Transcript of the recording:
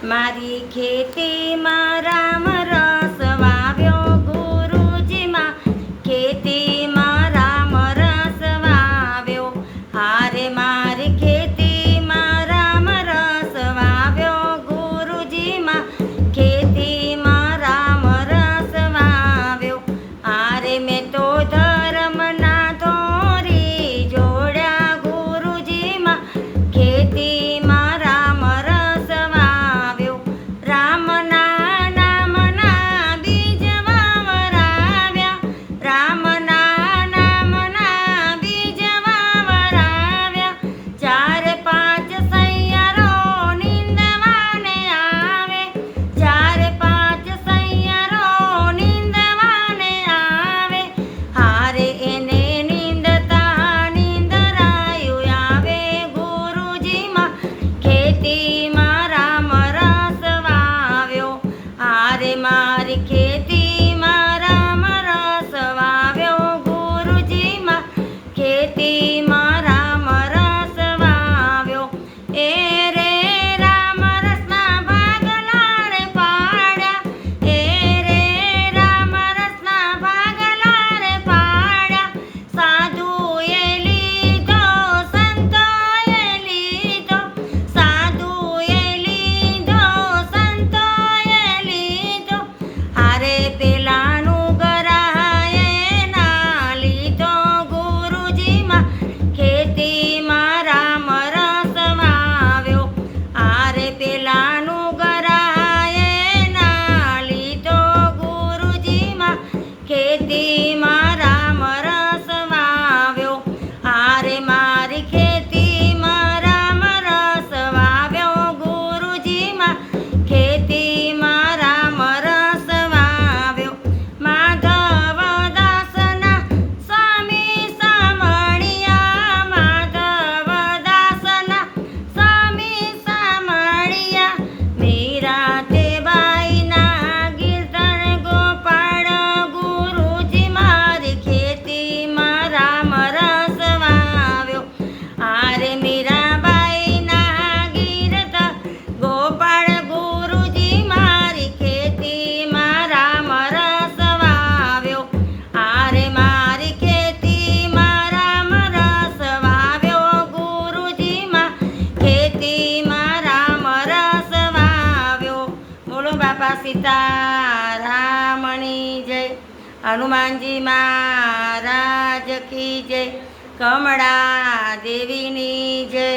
મારી ખેતીમાં રામ રસ વાવ્યો ગુરુજીમાં, ખેતીમાં રામ રસ વાવ્યો. હારે મારી ખેતીમાં રામ રસ વાવ્યો ગુરુજીમાં, ખેતીમાં રામ રસ વાવ્યો. હારે મેં તો ધર્મના ધોરી જોડ્યા ગુરુજીમાં, ખેતીમાં રામ રસ વાવ્યો. રામના નામના બીજ વાવરાવ્યા, રામના નામના બીજ વાવરાવ્યા. 4-5 સૈયરો નીંદવાને આવે, 4-5 સૈયરો નીંદવાને આવે. હારે એને નીંદતા નીંદરાયું આવે ગુરુજીમાં, ખેતીમાં રામ રસ વાવ્યો. હારે મારી ખેતીમાં રામ રસ વાવ્યો ગુરુજીમાં, ખેતીમાં રામ રસ વાવ્યો. એ રે રામ રસના ભાગલા રે પાડ્યા, એ રે રામ રસના ભાગલા રે પાડ્યા. સાધુએ લીધો સંતોએ લીધો, સાધુએ લીધો સંતોએ લીધો. હારે પેલાનું ગરાએ ના લીધો ગુરુજીમાં, ખેતીમાં રામ રસ વાવ્યો. હારે પેલાનું ગરાએ ના લીધો ગુરુજીમાં, ખેતીમાં રામ રસ વાવ્યો. હારે મારી ખેતીમાં રામ રસ વાવ્યો ગુરુજીમાં, ખેતીમાં રામ રસ વાવ્યો. માધવદાસના સ્વામી સામળિયા, માધવદાસના સ્વામી સામળિયા. મીરા તે બાઈના ગીર્તન ગોપાળ ગુરુજી મારી ખેતીમાં રામ રસ વાવ્યો. હારે મીરાબાઈના ગીરત ગોપાળ ગુરુજી મારી ખેતીમાં રામ રસ વાવ્યો. હારે મારી ખેતીમાં રામ રસ વાવ્યો ગુરુજીમાં, ખેતીમાં રામ રસ વાવ્યો. બોલો બાપા સીતારામની જય, હનુમાનજી મહારાજ કી જય, કમળા દેવીની જય.